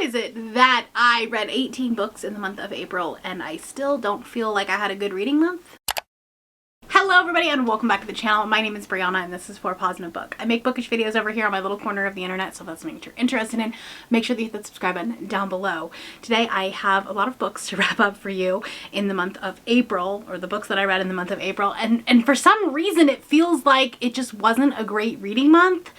is it that I read 18 books in the month of April and I still don't feel like I had a good reading month? Hello everybody and welcome back to the channel. My name is Brianna and this is For Positive Book. I make bookish videos over here on my little corner of the internet, so if that's something that you're interested in, make sure that you hit the subscribe button down below. Today I have a lot of books to wrap up for you in the month of April, or the books that I read in the month of April, and for some reason it feels like it just wasn't a great reading month,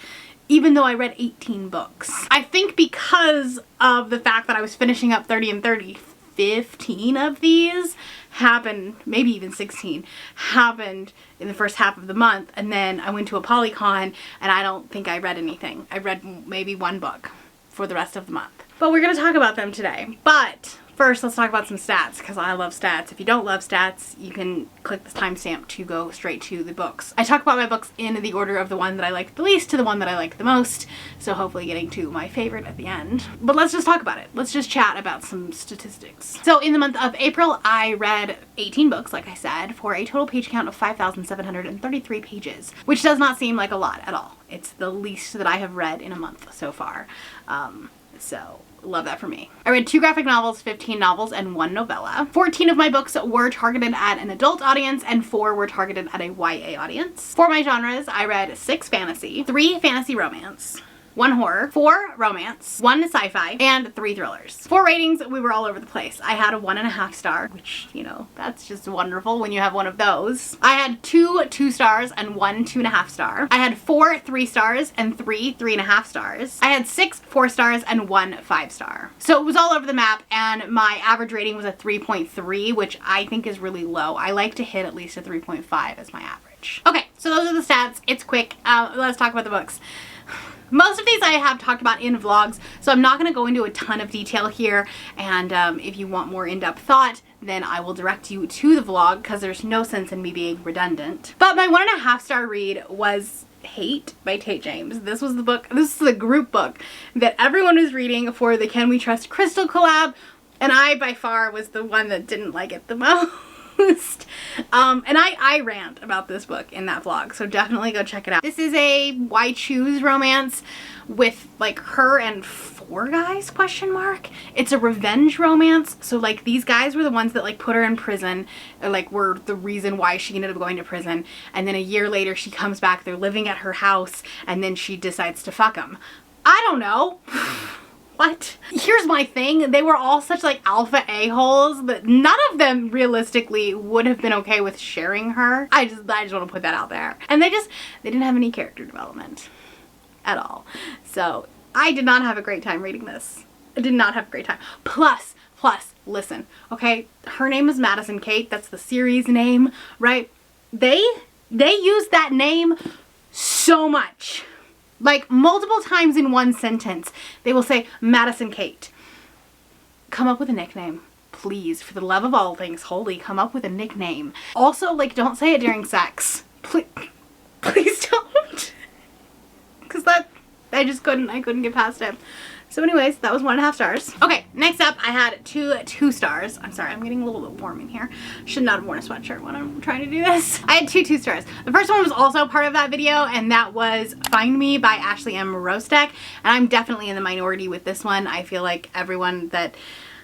even though I read 18 books. I think because of the fact that I was finishing up 30 and 30, 15 of these happened, maybe even 16, happened in the first half of the month, and then I went to a Polycon and I don't think I read anything. I read maybe one book for the rest of the month. But we're going to talk about them today. But first, let's talk about some stats, because I love stats. If you don't love stats, you can click this timestamp to go straight to the books. I talk about my books in the order of the one that I liked the least to the one that I liked the most, so hopefully getting to my favorite at the end. But let's just talk about it. Let's just chat about some statistics. So in the month of April, I read 18 books, like I said, for a total page count of 5,733 pages, which does not seem like a lot at all. It's the least that I have read in a month so far. So love that for me. I read 2 graphic novels, 15 novels, and 1 novella. 14 of my books were targeted at an adult audience and 4 were targeted at a YA audience. For my genres, I read 6 fantasy, 3 fantasy romance, 1 horror, 4 romance, 1 sci-fi, and 3 thrillers. For ratings, we were all over the place. I had a 1.5 star, which, you know, that's just wonderful when you have one of those. I had 2 2 stars and 1 2.5 star. I had 4 3 stars and 3 3.5 stars. I had 6 4 stars and 1 5 star. So it was all over the map, and my average rating was a 3.3, which I think is really low. I like to hit at least a 3.5 as my average. Okay, so those are the stats. It's quick. Let's talk about the books. Most of these I have talked about in vlogs, so I'm not going to go into a ton of detail here, and if you want more in-depth thought, then I will direct you to the vlog, because there's no sense in me being redundant. But my 1.5 star read was Hate by Tate James. This was the book, this is the group book that everyone was reading for the Can We Trust Crystal collab, and I by far was the one that didn't like it the most. And I rant about this book in that vlog, so definitely go check it out. This is a why choose romance with like her and 4 guys, question mark. It's a revenge romance, so like these guys were the ones that like put her in prison, or like were the reason why she ended up going to prison, and then a year later she comes back, they're living at her house, and then she decides to fuck him. I don't know. What? Here's my thing. They were all such like alpha a-holes that none of them realistically would have been okay with sharing her. I just want to put that out there. And they didn't have any character development at all. So I did not have a great time reading this. I did not have a great time. Plus, listen, okay? Her name is Madison Kate. That's the series name, right? They use that name so much. Like multiple times in one sentence, they will say, Madison Kate. Come up with a nickname. Please, for the love of all things holy, come up with a nickname. Also, like, don't say it during sex. Please don't. Because I couldn't get past it. So anyways, that was 1.5 stars. Okay, next up I had 2 stars. I'm sorry, I'm getting a little bit warm in here. Should not have worn a sweatshirt when I'm trying to do this. I had 2 stars. The first one was also part of that video, and that was Find Me by Ashley M. Rostek. And I'm definitely in the minority with this one. I feel like everyone that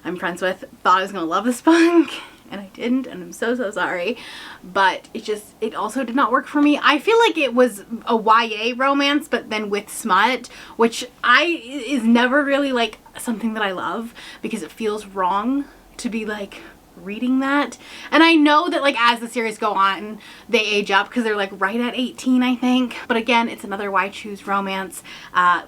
I'm friends with thought I was gonna love this book, and I didn't, and I'm so sorry. But it also did not work for me. I feel like it was a YA romance, but then with smut, which is never really like something that I love, because it feels wrong to be like reading that. And I know that like as the series go on, they age up, because they're like right at 18, I think. But again, it's another why choose romance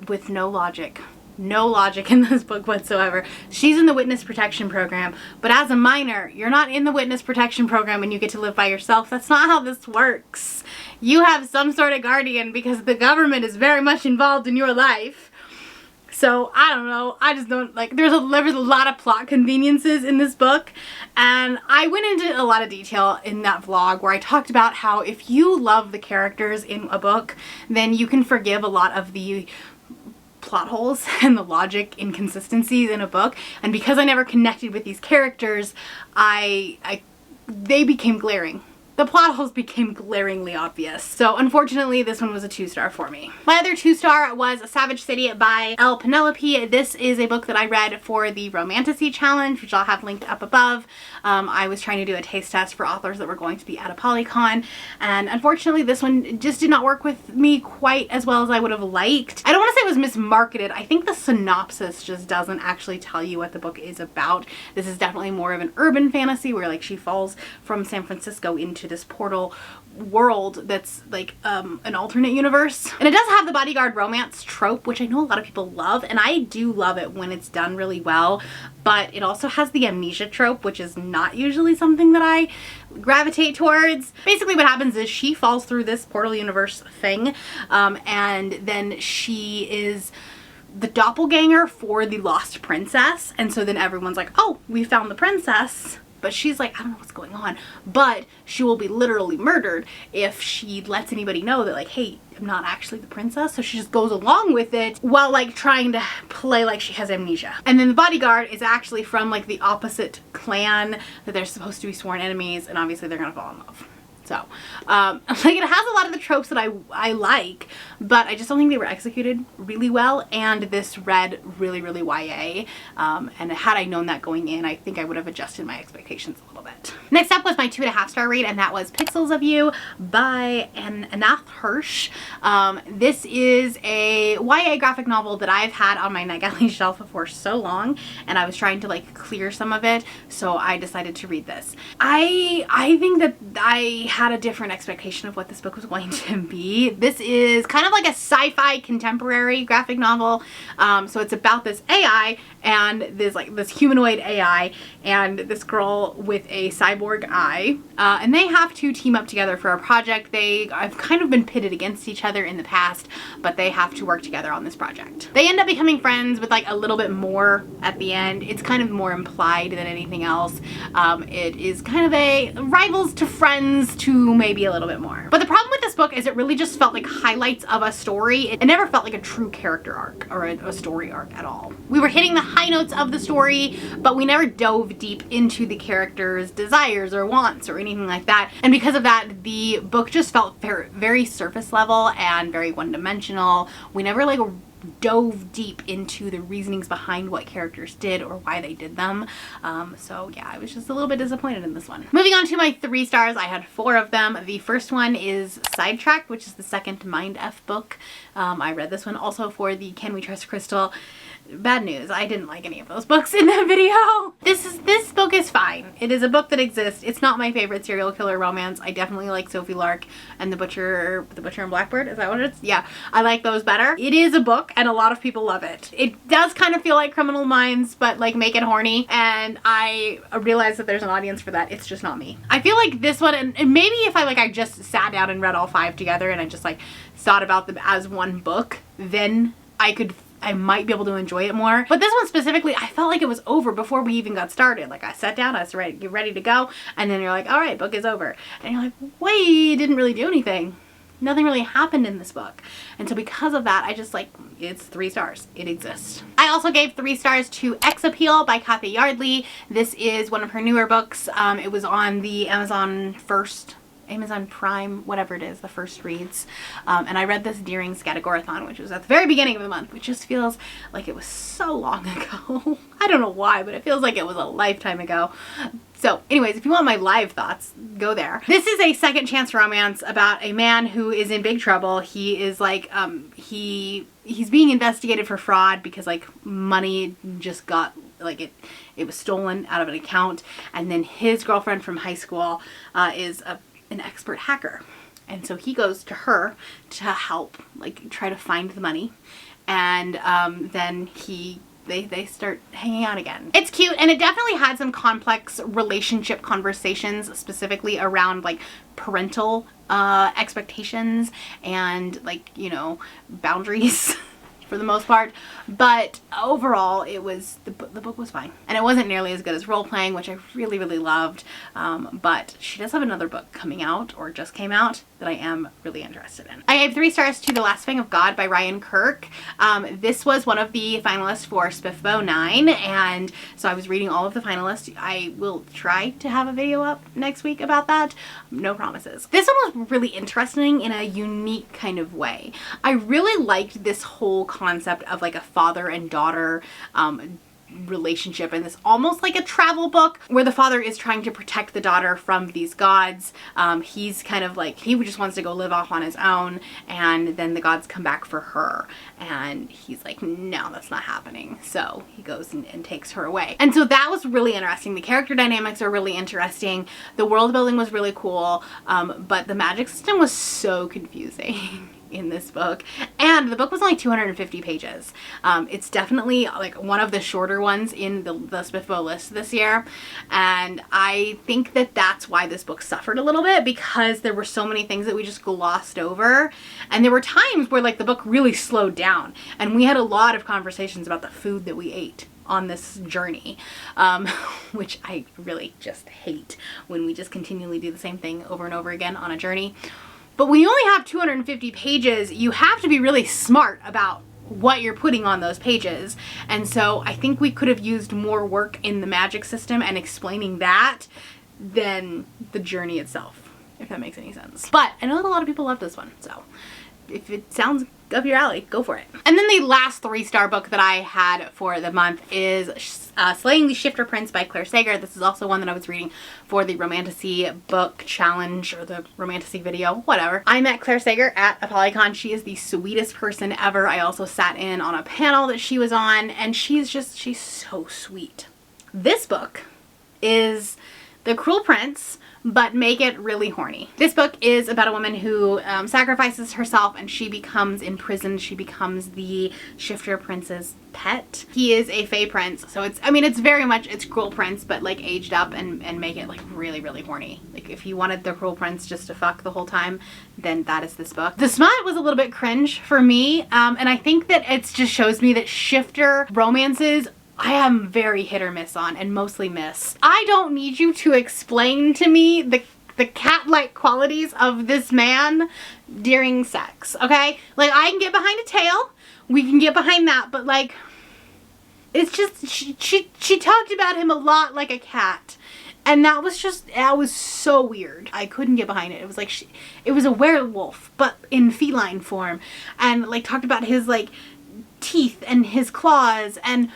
with no logic. No logic in this book whatsoever. She's in the witness protection program, but as a minor, you're not in the witness protection program and you get to live by yourself. That's not how this works. You have some sort of guardian, because the government is very much involved in your life. So I don't know, I just don't like, there was a lot of plot conveniences in this book, and I went into a lot of detail in that vlog where I talked about how if you love the characters in a book, then you can forgive a lot of the plot holes and the logic inconsistencies in a book. And because I never connected with these characters, they became glaring the plot holes became glaringly obvious. So unfortunately, this one was a 2-star for me. My other 2-star was Savage City by L. Penelope. This is a book that I read for the Romantasy Challenge, which I'll have linked up above. I was trying to do a taste test for authors that were going to be at a Polycon, and unfortunately this one just did not work with me quite as well as I would have liked. I don't want to say it was mismarketed. I think the synopsis just doesn't actually tell you what the book is about. This is definitely more of an urban fantasy where like she falls from San Francisco into this portal world that's like an alternate universe. And it does have the bodyguard romance trope, which I know a lot of people love, and I do love it when it's done really well, but it also has the amnesia trope, which is not usually something that I gravitate towards. Basically what happens is she falls through this portal universe thing, and then she is the doppelganger for the lost princess, and so then everyone's like, oh, we found the princess. But she's like, I don't know what's going on, but she will be literally murdered if she lets anybody know that like, hey, I'm not actually the princess. So she just goes along with it while like trying to play like she has amnesia. And then the bodyguard is actually from like the opposite clan, that they're supposed to be sworn enemies, and obviously they're gonna fall in love. So, like, it has a lot of the tropes that I like, but I just don't think they were executed really well, and this read really, really YA, and had I known that going in, I think I would have adjusted my expectations a little bit. Next up was my 2.5-star read, and that was Pixels of You by Anath Hirsch. This is a YA graphic novel that I've had on my NetGalley shelf for so long, and I was trying to like clear some of it, so I decided to read this. I think that I had a different expectation of what this book was going to be. This is kind of like a sci-fi contemporary graphic novel. So it's about this AI and this humanoid AI and this girl with a cyborg eye, and they have to team up together for a project. I've kind of been pitted against each other in the past, but they have to work together on this project. They end up becoming friends with like a little bit more at the end. It's kind of more implied than anything else. It is kind of a rivals to friends to maybe a little bit more. But the problem with this book is it really just felt like highlights of a story. It never felt like a true character arc or a story arc at all. We were hitting the high notes of the story, but we never dove deep into the characters' desires or wants or anything like that. And because of that, the book just felt very, very surface level and very one-dimensional. We never like dove deep into the reasonings behind what characters did or why they did them. So yeah, I was just a little bit disappointed in this one. Moving on to my 3 stars, I had 4 of them. The first one is Sidetrack, which is the second Mind F book. I read this one also for the Can We Trust Crystal. Bad news, I didn't like any of those books in the video. This book is fine. It is a book that exists. It's not my favorite serial killer romance. I definitely like Sophie Lark and The Butcher and Blackbird. Is that what it is? Yeah, I like those better. It is a book and a lot of people love it. It does kind of feel like Criminal Minds, but like make it horny, and I realize that there's an audience for that. It's just not me. I feel like this one, and maybe if I just sat down and read all 5 together and I just like thought about them as one book, then I might be able to enjoy it more. But this one specifically, I felt like it was over before we even got started. Like I sat down, I was ready to go, and then you're like, all right, book is over. And you're like, wait, it didn't really do anything. Nothing really happened in this book. And so because of that, I just like, it's 3 stars. It exists. I also gave 3 stars to X Appeal by Kathy Yardley. This is one of her newer books. It was on the Amazon Prime, whatever it is, the first reads. And I read this during Scatagorathon, which was at the very beginning of the month, which just feels like it was so long ago. I don't know why, but it feels like it was a lifetime ago. So anyways, if you want my live thoughts, go there. This is a second chance romance about a man who is in big trouble. He is like, he's being investigated for fraud because like money just got, like it was stolen out of an account. And then his girlfriend from high school is an expert hacker, and so he goes to her to help like try to find the money, and then they start hanging out again. It's cute, and it definitely had some complex relationship conversations, specifically around like parental expectations and like, you know, boundaries for the most part, but overall it was, the book was fine. And it wasn't nearly as good as role-playing, which I really, really loved, but she does have another book coming out, or just came out, that I am really interested in. I gave 3 stars to The Last Fang of God by Ryan Kirk. This was one of the finalists for Spiffbo 9, and so I was reading all of the finalists. I will try to have a video up next week about that. No promises. This one was really interesting in a unique kind of way. I really liked this whole concept of like a father and daughter relationship, and this almost like a travel book where the father is trying to protect the daughter from these gods. He's kind of like, he just wants to go live off on his own, and then the gods come back for her, and he's like, no, that's not happening. So he goes and takes her away. And so that was really interesting. The character dynamics are really interesting. The world building was really cool, but the magic system was so confusing in this book, and the book was only 250 pages. It's definitely like one of the shorter ones in the Spiffbo list this year, and I think that that's why this book suffered a little bit, because there were so many things that we just glossed over, and there were times where like the book really slowed down, and we had a lot of conversations about the food that we ate on this journey, which I really just hate, when we just continually do the same thing over and over again on a journey. But when you only have 250 pages, you have to be really smart about what you're putting on those pages. And so I think we could have used more work in the magic system and explaining that than the journey itself, if that makes any sense. But I know that a lot of people love this one, so if it sounds up your alley, go for it. And then the last 3-star book that I had for the month is Slaying the Shifter Prince by Claire Sager. This is also one that I was reading for the Romantasy book challenge, or the Romantasy video, whatever. I met Claire Sager at a Polycon. She is the sweetest person ever. I also sat in on a panel that she was on, and she's so sweet. This book is The Cruel Prince, but make it really horny. This book is about a woman who sacrifices herself, and she becomes imprisoned. She becomes the Shifter Prince's pet. He is a Fae Prince, so it's, I mean, it's very much, it's Cruel Prince, but like aged up and make it like really, really horny. Like if you wanted the Cruel Prince just to fuck the whole time, then that is this book. The smut was a little bit cringe for me, and I think that it just shows me that Shifter romances I am very hit or miss on, and mostly miss. I don't need you to explain to me the cat-like qualities of this man during sex, okay? Like, I can get behind a tail, we can get behind that, but like, it's just, she talked about him a lot like a cat. And that was so weird. I couldn't get behind it. It was like, it was a werewolf, but in feline form. And like, talked about his like teeth and his claws, and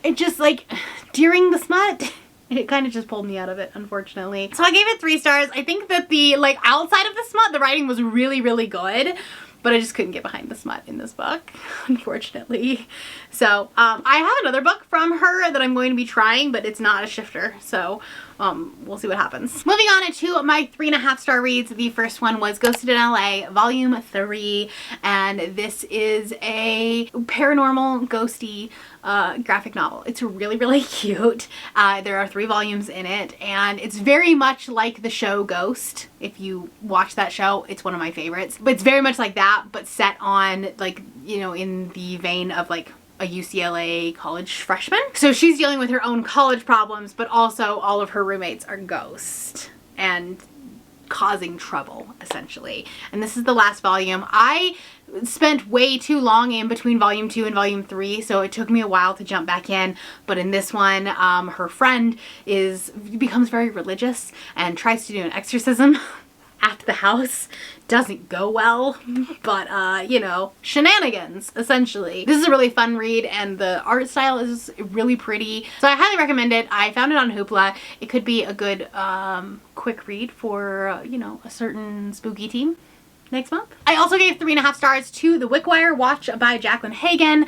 it just like, during the smut, it kind of just pulled me out of it, unfortunately. So I gave it 3 stars. I think that the like outside of the smut, the writing was really, really good, but I just couldn't get behind the smut in this book, unfortunately. So I have another book from her that I'm going to be trying, but it's not a shifter, so we'll see what happens. Moving on to my 3.5-star reads. The first one was Ghosted in LA, Volume 3, and this is a paranormal, ghosty graphic novel. It's really, really cute. There are 3 volumes in it, and it's very much like the show Ghost. If you watch that show, it's one of my favorites. But it's very much like that, but set on like, you know, in the vein of like a UCLA college freshman. So she's dealing with her own college problems, but also all of her roommates are ghosts and causing trouble, essentially. And this is the last volume. I spent way too long in between volume 2 and volume 3, so it took me a while to jump back in. But in this one, her friend becomes very religious and tries to do an exorcism at the house. Doesn't go well, but you know, shenanigans, essentially. This is a really fun read, and the art style is really pretty, so I highly recommend it. I found it on Hoopla. It could be a good quick read for you know, a certain spooky team next month. I also gave 3.5 stars to The Wickwire Watch by Jacqueline Hagan.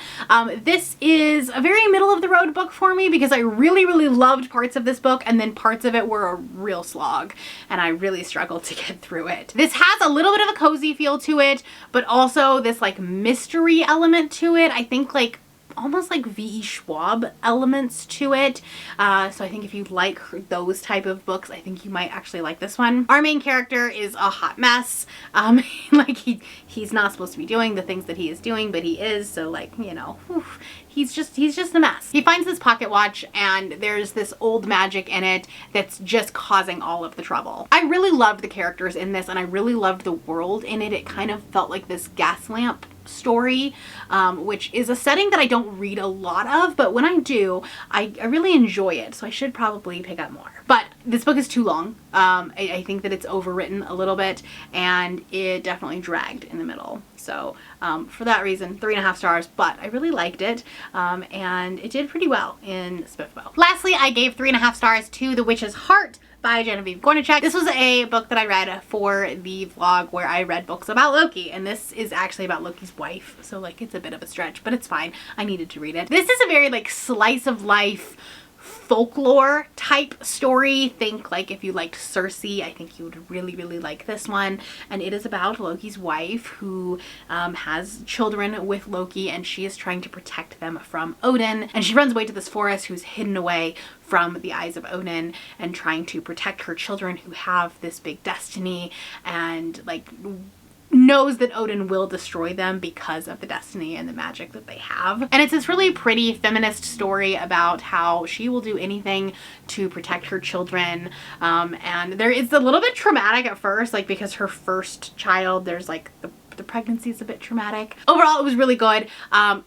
This is a very middle of the road book for me, because I really, really loved parts of this book, and then parts of it were a real slog, and I really struggled to get through it. This has a little bit of a cozy feel to it, but also this like mystery element to it. I think like almost like V.E. Schwab elements to it. So I think if you like those type of books, I think you might actually like this one. Our main character is a hot mess. Like he's not supposed to be doing the things that he is doing, but he is. So like, you know, he's just a mess. He finds this pocket watch and there's this old magic in it that's just causing all of the trouble. I really loved the characters in this and I really loved the world in it. It kind of felt like this gas lamp story, which is a setting that I don't read a lot of, but when I do, I really enjoy it. So I should probably pick up more. But this book is too long. I think that it's overwritten a little bit and it definitely dragged in the middle. So for that reason, 3.5 stars, but I really liked it and it did pretty well in Spiffbo. Lastly, I gave 3.5 stars to The Witch's Heart by Genevieve Gornichek. This was a book that I read for the vlog where I read books about Loki, and this is actually about Loki's wife, so like it's a bit of a stretch, but it's fine. I needed to read it. This is a very like slice of life folklore type story. Think like if you liked Circe, I think you would really like this one. And it is about Loki's wife who has children with Loki and she is trying to protect them from Odin. And she runs away to this forest who's hidden away from the eyes of Odin and trying to protect her children who have this big destiny and like knows that Odin will destroy them because of the destiny and the magic that they have. And it's this really pretty feminist story about how she will do anything to protect her children. And there is a little bit traumatic at first, like because her first child, there's like the pregnancy is a bit traumatic. Overall, it was really good.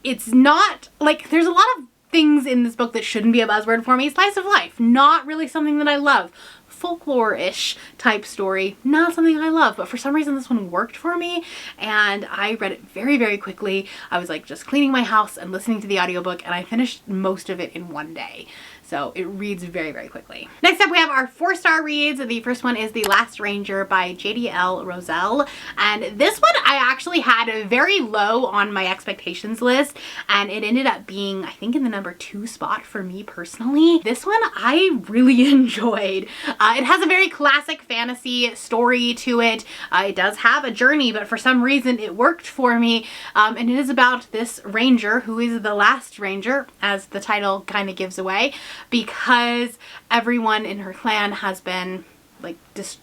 It's not like there's a lot of things in this book that shouldn't be a buzzword for me. Slice of life, not really something that I love. Folklore-ish type story, not something I love, but for some reason this one worked for me and I read it very quickly. I was like just cleaning my house and listening to the audiobook and I finished most of it in one day. So it reads very quickly. Next up we have our 4-star reads. The first one is The Last Ranger by JDL Roselle. And this one I actually had very low on my expectations list and it ended up being, I think, in the number 2 spot for me personally. This one I really enjoyed. It has a very classic fantasy story to it. It does have a journey, but for some reason it worked for me. And it is about this ranger who is the last ranger, as the title kind of gives away, because everyone in her clan has been like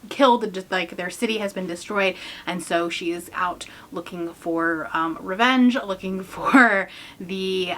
killed, just like their city has been destroyed, and so she is out looking for revenge, looking for the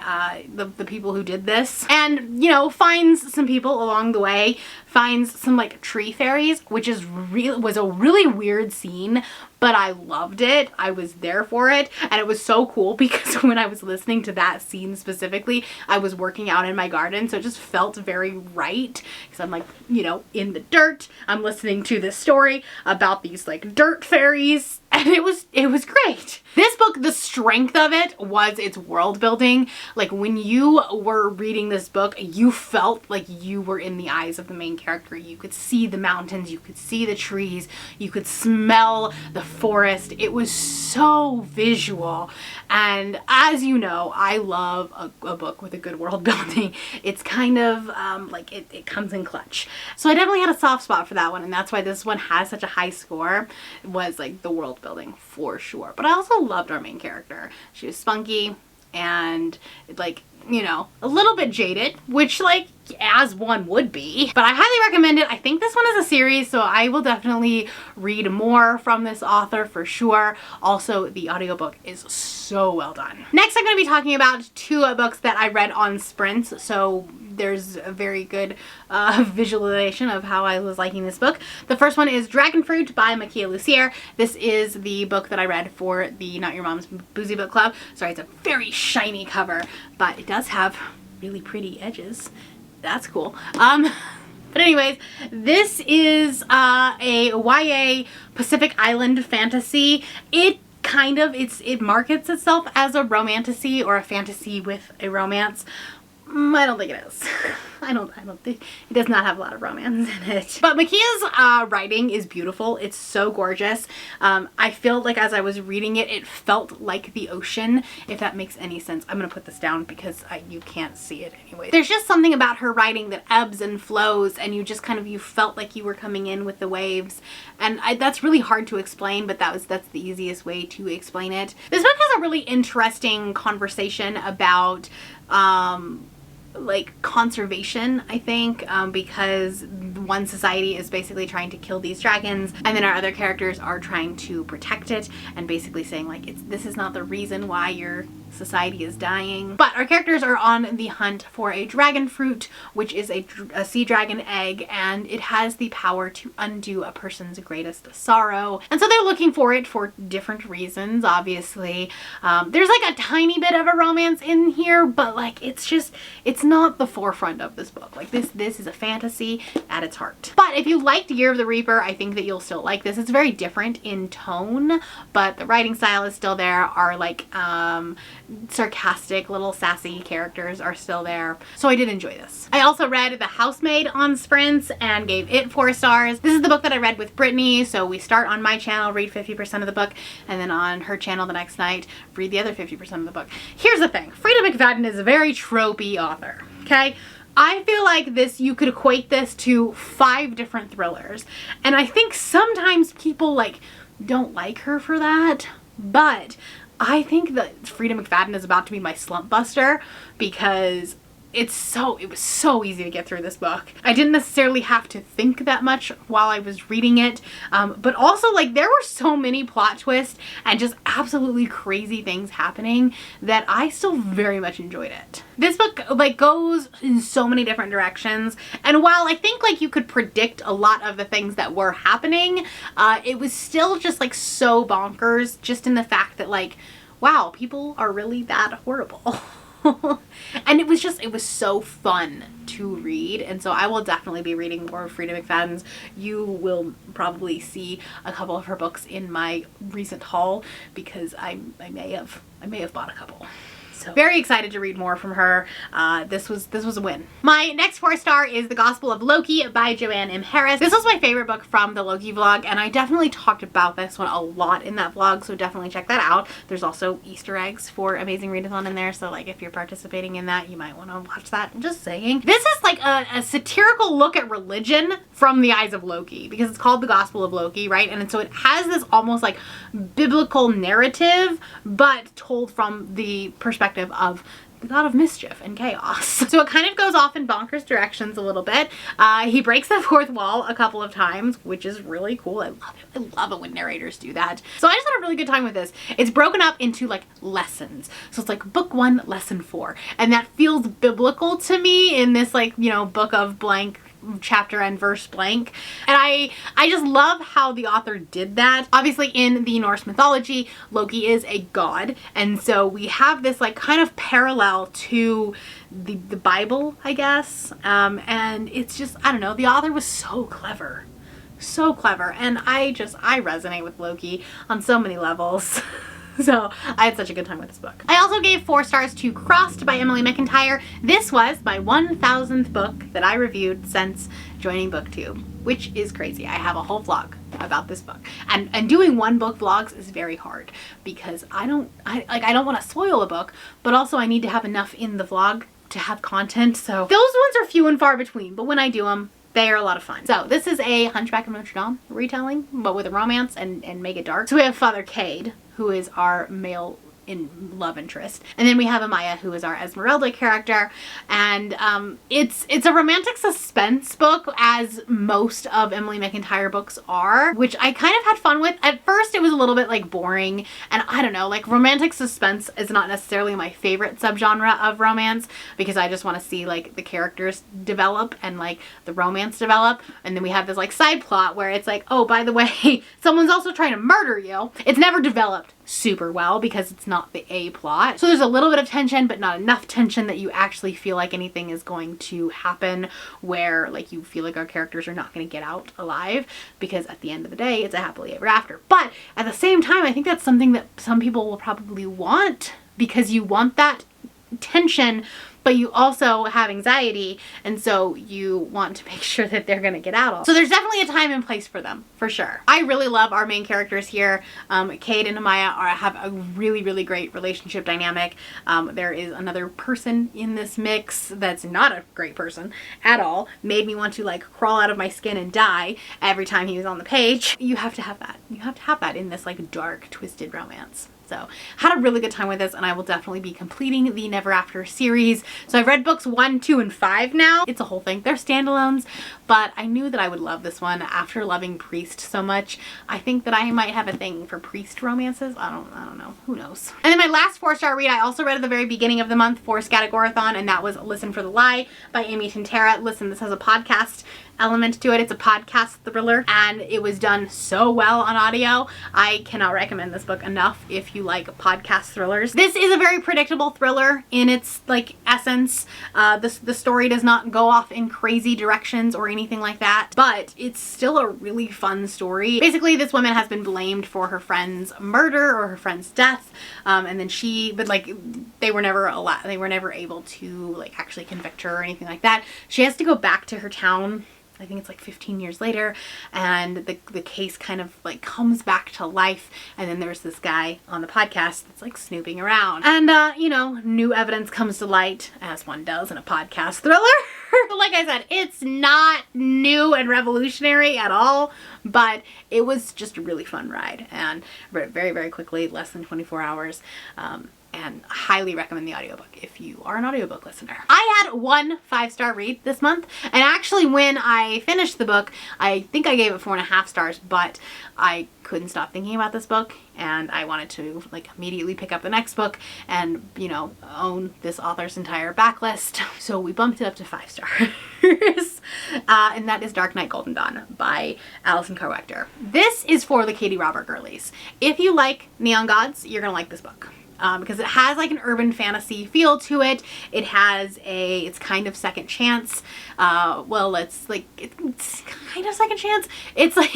people who did this, and you know, finds some people along the way, finds some like tree fairies, which is was a really weird scene, but I loved it. I was there for it and it was so cool because when I was listening to that scene specifically, I was working out in my garden, so it just felt very right because I'm like, you know, in the dirt, I'm listening to this story about these like dirt fairies, and it was great. This book, the strength of it was its world building. Like when you were reading this book, you felt like you were in the eyes of the main character. You could see the mountains, you could see the trees, you could smell the forest. It was so visual. And as you know, I love a book with a good world building. It's kind of like it comes in clutch. So I definitely had a soft spot for that one, and that's why this one has such a high score. It was like the world building for sure. But I also loved our main character. She was spunky and like, you know, a little bit jaded, which like as one would be, but I highly recommend it. I think this one is a series, so I will definitely read more from this author for sure. Also, the audiobook is so well done. Next, I'm going to be talking about 2 books that I read on sprints, so there's a very good visualization of how I was liking this book. The first one is Dragon Fruit by Makia Lucier. This is the book that I read for the Not Your Mom's Boozy Book Club. Sorry, it's a very shiny cover, but it does have really pretty edges. That's cool. But anyways, this is a YA Pacific Island fantasy. It markets itself as a romantasy or a fantasy with a romance. I don't think it is. I don't think it does not have a lot of romance in it. But Makia's writing is beautiful. It's so gorgeous. I feel like as I was reading it, it felt like the ocean, if that makes any sense. I'm gonna put this down because you can't see it anyway. There's just something about her writing that ebbs and flows, and you just kind of, you felt like you were coming in with the waves. And that's really hard to explain, but that's the easiest way to explain it. This book has a really interesting conversation about like conservation, I think, because one society is basically trying to kill these dragons, and then our other characters are trying to protect it and basically saying like, this is not the reason why your society is dying. But our characters are on the hunt for a dragon fruit, which is a sea dragon egg, and it has the power to undo a person's greatest sorrow. And so they're looking for it for different reasons, obviously. There's like a tiny bit of a romance in here, but like it's not the forefront of this book. Like this is a fantasy at its heart. But if you liked Year of the Reaper, I think that you'll still like this. It's very different in tone, but the writing style is still there. Our like sarcastic little sassy characters are still there. So I did enjoy this. I also read The Housemaid on sprints and gave it 4 stars. This is the book that I read with Brittany. So we start on my channel, read 50% of the book, and then on her channel the next night, read the other 50% of the book. Here's the thing. Frida McFadden is a very tropey author, okay? I feel like this, you could equate this to 5 different thrillers. And I think sometimes people like don't like her for that, but I think that Frida McFadden is about to be my slump buster because it was so easy to get through this book. I didn't necessarily have to think that much while I was reading it, but also like there were so many plot twists and just absolutely crazy things happening that I still very much enjoyed it. This book like goes in so many different directions, and while I think like you could predict a lot of the things that were happening, it was still just like so bonkers, just in the fact that like, wow, people are really that horrible. And it was so fun to read, and so I will definitely be reading more of Frida McFadden's. You will probably see a couple of her books in my recent haul because I may have bought a couple. So very excited to read more from her. This was a win. My next 4-star is The Gospel of Loki by Joanne M. Harris. This was my favorite book from the Loki vlog, and I definitely talked about this one a lot in that vlog, so definitely check that out. There's also Easter eggs for Amazing Readathon in there, so like if you're participating in that, you might want to watch that. I'm just saying. This is like a satirical look at religion from the eyes of Loki, because it's called The Gospel of Loki, right? And so it has this almost like biblical narrative, but told from the perspective of the god of mischief and chaos. So it kind of goes off in bonkers directions a little bit. He breaks the 4th wall a couple of times, which is really cool. I love it. I love it when narrators do that. So I just had a really good time with this. It's broken up into like lessons. So it's like book 1, lesson 4. And that feels biblical to me in this like, you know, book of blank chapter and verse blank. And I just love how the author did that. Obviously in the Norse mythology, Loki is a god, and so we have this like kind of parallel to the Bible, I guess. And it's just, I don't know, the author was so clever. So clever. And I resonate with Loki on so many levels. So I had such a good time with this book. I also gave 4 stars to Crossed by Emily McIntyre. This was my 1000th book that I reviewed since joining BookTube, which is crazy. I have a whole vlog about this book. And doing one book vlogs is very hard because I don't want to spoil a book, but also I need to have enough in the vlog to have content. So those ones are few and far between, but when I do them, they are a lot of fun. So this is a Hunchback of Notre Dame retelling, but with a romance and make it dark. So we have Father Cade, who is our male love interest. And then we have Amaya, who is our Esmeralda character. And it's a romantic suspense book, as most of Emily McIntyre books are, which I kind of had fun with. At first it was a little bit like boring, and I don't know, like romantic suspense is not necessarily my favorite subgenre of romance, because I just want to see like the characters develop and like the romance develop. And then we have this like side plot where it's like, oh, by the way, someone's also trying to murder you. It's never developed super well because it's not the A plot. So there's a little bit of tension, but not enough tension that you actually feel like anything is going to happen, where like you feel like our characters are not going to get out alive, because at the end of the day it's a happily ever after. But at the same time, I think that's something that some people will probably want, because you want that tension, but you also have anxiety, and so you want to make sure that they're gonna get out. So there's definitely a time and place for them, for sure. I really love our main characters here. Cade and Amaya have a really, really great relationship dynamic. There is another person in this mix that's not a great person at all. Made me want to like crawl out of my skin and die every time he was on the page. You have to have that. You have to have that in this like dark, twisted romance. So had a really good time with this, and I will definitely be completing the Never After series. So I've read books 1, 2, and 5 now. It's a whole thing. They're standalones, but I knew that I would love this one after loving Priest so much. I think that I might have a thing for Priest romances. I don't know. Who knows? And then my last 4-star read, I also read at the very beginning of the month for Scatagorathon, and that was Listen for the Lie by Amy Tintera. Listen, this has a podcast element to it. It's a podcast thriller, and it was done so well on audio. I cannot recommend this book enough if you like podcast thrillers. This is a very predictable thriller in its like essence. The story does not go off in crazy directions or anything like that, but it's still a really fun story. Basically, this woman has been blamed for her friend's murder or her friend's death, and then they were never able to like actually convict her or anything like that. She has to go back to her town. I think it's like 15 years later, and the case kind of like comes back to life, and then there's this guy on the podcast that's like snooping around, and you know, new evidence comes to light, as one does in a podcast thriller. But like I said, it's not new and revolutionary at all, but it was just a really fun ride, and read it very, very quickly, less than 24 hours. And highly recommend the audiobook if you are an audiobook listener. I had 1 5-star read this month, and actually when I finished the book, I think I gave it 4.5 stars, but I couldn't stop thinking about this book, and I wanted to like immediately pick up the next book and, you know, own this author's entire backlist. So we bumped it up to 5 stars. And that is Dark Knight Golden Dawn by Alison Carr-Wechter. This is for the Katie Robert girlies. If you like Neon Gods, you're gonna like this book. Because it has like an urban fantasy feel to it. It has it's kind of second chance. Well, it's kind of second chance. It's like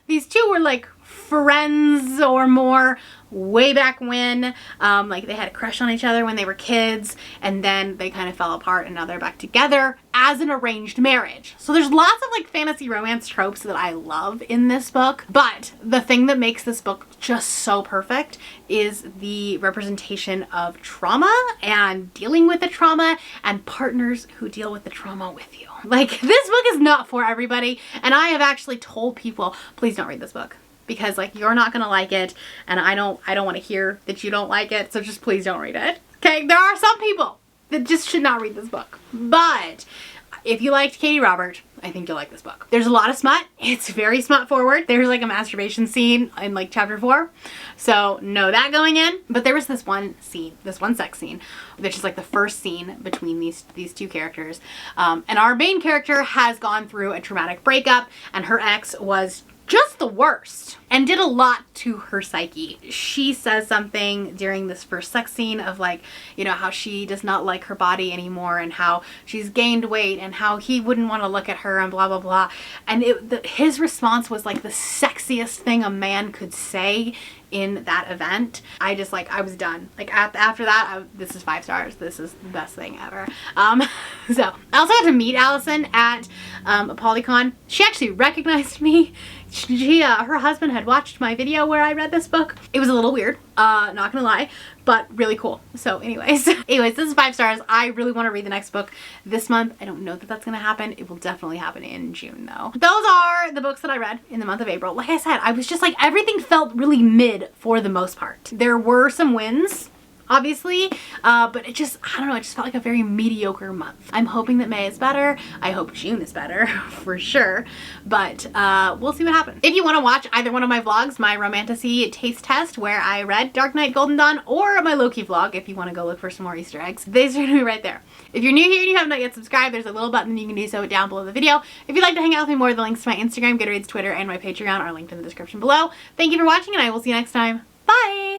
these two were like friends or more way back when. Like they had a crush on each other when they were kids, and then they kind of fell apart, and now they're back together as an arranged marriage. So there's lots of like fantasy romance tropes that I love in this book, but the thing that makes this book just so perfect is the representation of trauma and dealing with the trauma and partners who deal with the trauma with you. Like, this book is not for everybody, and I have actually told people, please don't read this book, because like you're not gonna like it, and I don't want to hear that you don't like it, so just please don't read it. Okay, there are some people that just should not read this book, but if you liked Katie Robert, I think you'll like this book. There's a lot of smut. It's very smut forward. There's like a masturbation scene in like chapter 4, so know that going in. But there was this one scene, this one sex scene, which is like the first scene between these two characters, and our main character has gone through a traumatic breakup, and her ex was just the worst and did a lot to her psyche. She says something during this first sex scene of like, you know, how she does not like her body anymore, and how she's gained weight, and how he wouldn't want to look at her, and blah blah blah. And his response was like the sexiest thing a man could say in that event. I was done. Like after that, this is 5 stars. This is the best thing ever. So I also got to meet Allison at a Polycon. She actually recognized me. Her husband had watched my video where I read this book. It was a little weird, not gonna lie, but really cool. So anyways, this is 5 stars. I really want to read the next book this month. I don't know that that's gonna happen. It will definitely happen in June though. Those are the books that I read in the month of April. Like I said, I was just like, everything felt really mid for the most part. There were some wins, obviously, but it just, I don't know, it just felt like a very mediocre month. I'm hoping that May is better. I hope June is better for sure, but we'll see what happens. If you want to watch either one of my vlogs, my Romantasy taste test where I read Dark Knight Golden Dawn, or my Loki vlog, if you want to go look for some more Easter eggs, these are going to be right there. If you're new here and you have not yet subscribed, there's a little button, you can do so down below the video. If you'd like to hang out with me more, the links to my Instagram, Goodreads, Twitter, and my Patreon are linked in the description below. Thank you for watching, and I will see you next time. Bye!